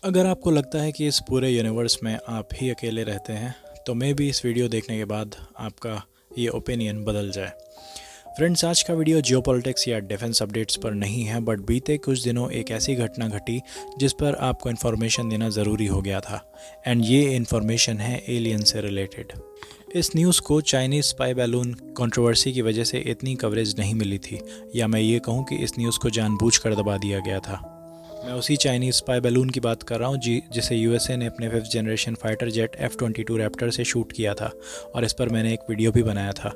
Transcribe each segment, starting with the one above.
अगर आपको लगता है कि इस पूरे यूनिवर्स में आप ही अकेले रहते हैं तो मे भी इस वीडियो देखने के बाद आपका ये ओपिनियन बदल जाए। फ्रेंड्स, आज का वीडियो जियोपॉलिटिक्स या डिफेंस अपडेट्स पर नहीं है, बट बीते कुछ दिनों एक ऐसी घटना घटी जिस पर आपको इन्फॉर्मेशन देना ज़रूरी हो गया था। एंड ये इन्फॉर्मेशन है एलियन से रिलेटेड। इस न्यूज़ को चाइनीज़ स्पाई बैलून कंट्रोवर्सी की वजह से इतनी कवरेज नहीं मिली थी, या मैं ये कहूँ कि इस न्यूज़ को जानबूझकर दबा दिया गया था। मैं उसी चाइनीज़ स्पाई बैलून की बात कर रहा हूँ जिसे यूएसए ने अपने 5th generation fighter jet F-22 Raptor से शूट किया था, और इस पर मैंने एक वीडियो भी बनाया था।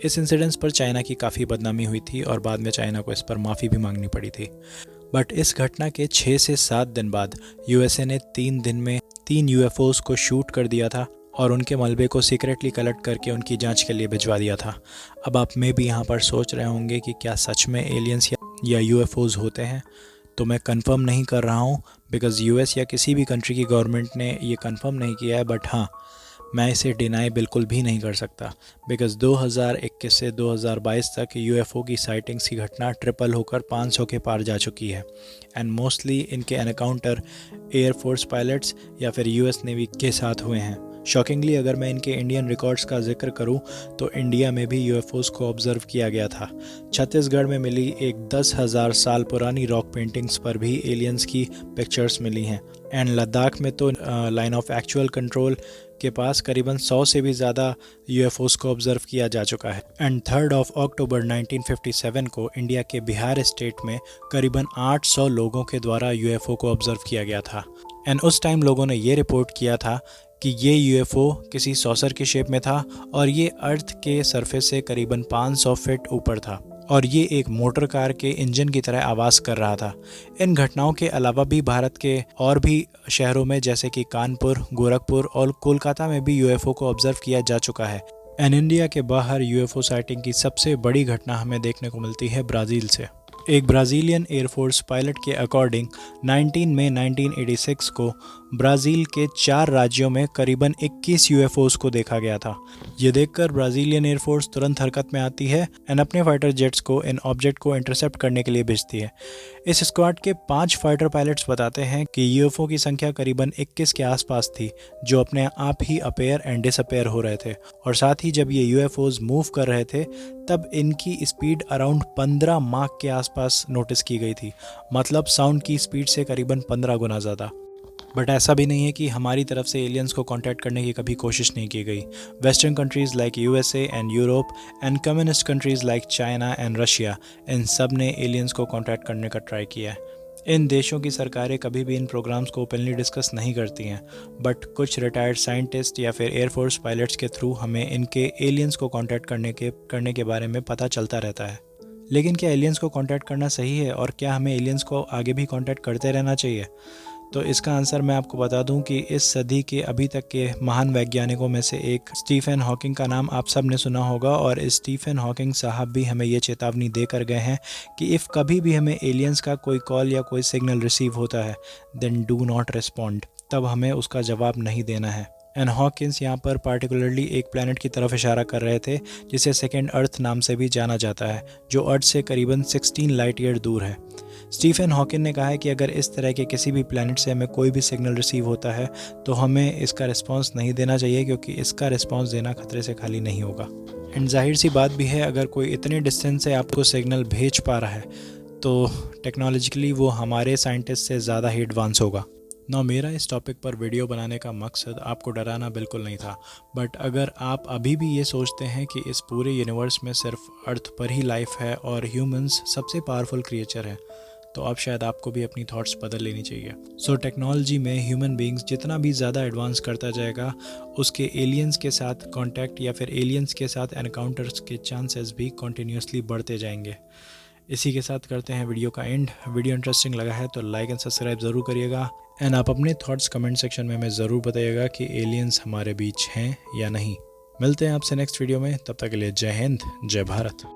इस इंसिडेंस पर चाइना की काफ़ी बदनामी हुई थी और बाद में चाइना को इस पर माफ़ी भी मांगनी पड़ी थी। बट इस घटना के 6 से 7 दिन बाद यूएसए ने 3 दिन में 3 यूएफओज को शूट कर दिया था और उनके मलबे को सीक्रेटली कलेक्ट करके उनकी जांच के लिए भिजवा दिया था। अब आप में भी यहाँ पर सोच रहे होंगे कि क्या सच में एलियंस या यूएफओज होते हैं। तो मैं कंफर्म नहीं कर रहा हूँ, बिकॉज़ यूएस या किसी भी कंट्री की गवर्नमेंट ने ये कंफर्म नहीं किया है। बट हाँ, मैं इसे डिनाई बिल्कुल भी नहीं कर सकता, बिकॉज़ 2021 से 2022 तक यूएफओ की साइटिंग्स की घटना ट्रिपल होकर 500 के पार जा चुकी है। एंड मोस्टली इनके एनकाउंटर एयरफोर्स पायलट्स या फिर यूएस नेवी के साथ हुए हैं। शॉकिंगली, अगर मैं इनके इंडियन रिकॉर्ड्स का जिक्र करूं तो इंडिया में भी यूएफओज को ऑब्जर्व किया गया था। छत्तीसगढ़ में मिली एक 10,000 साल पुरानी रॉक पेंटिंग्स पर भी एलियंस की पिक्चर्स मिली हैं। एंड लद्दाख में तो लाइन ऑफ एक्चुअल कंट्रोल के पास करीबन 100 से भी ज़्यादा यूएफओज को ऑब्जर्व किया जा चुका है। एंड 3 अक्टूबर 1957 को इंडिया के बिहार स्टेट में करीबन 800 लोगों के द्वारा यूएफओ को ऑब्जर्व किया गया था। एंड उस टाइम लोगों ने ये रिपोर्ट किया था कि ये यूएफओ किसी सॉसर के शेप में था और ये अर्थ के सरफेस से करीबन 500 फीट ऊपर था और ये एक मोटर कार के इंजन की तरह आवाज़ कर रहा था। इन घटनाओं के अलावा भी भारत के और भी शहरों में जैसे कि कानपुर, गोरखपुर और कोलकाता में भी यूएफओ को ऑब्जर्व किया जा चुका है। एंड इंडिया के बाहर यूएफओ साइटिंग की सबसे बड़ी घटना हमें देखने को मिलती है ब्राज़ील से। एक ब्राज़ीलियन एयरफोर्स पायलट के अकॉर्डिंग 19 मई 1986 को ब्राज़ील के 4 राज्यों में करीबन 21 यूएफओज को देखा गया था। ये देखकर ब्राज़ीलियन एयरफोर्स तुरंत हरकत में आती है एंड अपने फाइटर जेट्स को इन ऑब्जेक्ट को इंटरसेप्ट करने के लिए भेजती है। इस स्क्वाड के 5 फाइटर पायलट्स बताते हैं कि यूएफओ की संख्या करीबन 21 के आसपास थी, जो अपने आप ही अपेयर एंड डिसअपेयर हो रहे थे। और साथ ही जब ये यूएफओज मूव कर रहे थे तब इनकी स्पीड अराउंड 15 माक के आसपास नोटिस की गई थी, मतलब साउंड की स्पीड से करीबन 15 गुना ज़्यादा। बट ऐसा भी नहीं है कि हमारी तरफ से एलियंस को कांटेक्ट करने की कभी कोशिश नहीं की गई। Western countries like USA and Europe and communist countries like China and Russia, इन सब ने एलियंस को कांटेक्ट करने का ट्राई किया है। इन देशों की सरकारें कभी भी इन प्रोग्राम्स को ओपनली डिस्कस नहीं करती हैं, बट कुछ रिटायर्ड साइंटिस्ट या फिर एयरफोर्स पायलट्स के थ्रू हमें इनके एलियंस को कांटेक्ट करने के बारे में पता चलता रहता है। लेकिन क्या एलियंस को कांटेक्ट करना सही है, और क्या हमें एलियंस को आगे भी कांटेक्ट करते रहना चाहिए? तो इसका आंसर मैं आपको बता दूं कि इस सदी के अभी तक के महान वैज्ञानिकों में से एक स्टीफन हॉकिंग का नाम आप सब ने सुना होगा, और इस स्टीफन हॉकिंग साहब भी हमें ये चेतावनी देकर गए हैं कि इफ़ कभी भी हमें एलियंस का कोई कॉल या कोई सिग्नल रिसीव होता है देन डू नॉट रिस्पॉन्ड, तब हमें उसका जवाब नहीं देना है। एंड हॉकिंस यहाँ पर पार्टिकुलरली एक प्लैनेट की तरफ इशारा कर रहे थे जिसे सेकेंड अर्थ नाम से भी जाना जाता है, जो अर्थ से करीबन 16 लाइट ईयर दूर है। स्टीफन हॉकिंग ने कहा है कि अगर इस तरह के किसी भी प्लैनेट से हमें कोई भी सिग्नल रिसीव होता है तो हमें इसका रिस्पांस नहीं देना चाहिए, क्योंकि इसका रिस्पांस देना खतरे से खाली नहीं होगा। एंड जाहिर सी बात भी है, अगर कोई इतने डिस्टेंस से आपको सिग्नल भेज पा रहा है तो टेक्नोलॉजिकली वो हमारे साइंटिस्ट से ज़्यादा ही एडवांस होगा। ना मेरा इस टॉपिक पर वीडियो बनाने का मकसद आपको डराना बिल्कुल नहीं था, बट अगर आप अभी भी ये सोचते हैं कि इस पूरे यूनिवर्स में सिर्फ अर्थ पर ही लाइफ है और ह्यूमंस सबसे पावरफुल क्रिएचर हैं, तो अब शायद आपको भी अपनी थॉट्स बदल लेनी चाहिए। सो टेक्नोलॉजी में ह्यूमन बीइंग्स जितना भी ज़्यादा एडवांस करता जाएगा, उसके एलियंस के साथ कांटेक्ट या फिर एलियंस के साथ एनकाउंटर्स के चांसेस भी कंटिन्यूसली बढ़ते जाएंगे। इसी के साथ करते हैं वीडियो का एंड। वीडियो इंटरेस्टिंग लगा है तो लाइक एंड सब्सक्राइब ज़रूर करिएगा, एंड आप अपने थॉट्स कमेंट सेक्शन में हमें ज़रूर बताइएगा कि एलियंस हमारे बीच हैं या नहीं। मिलते हैं आपसे नेक्स्ट वीडियो में, तब तक के लिए जय हिंद, जय भारत।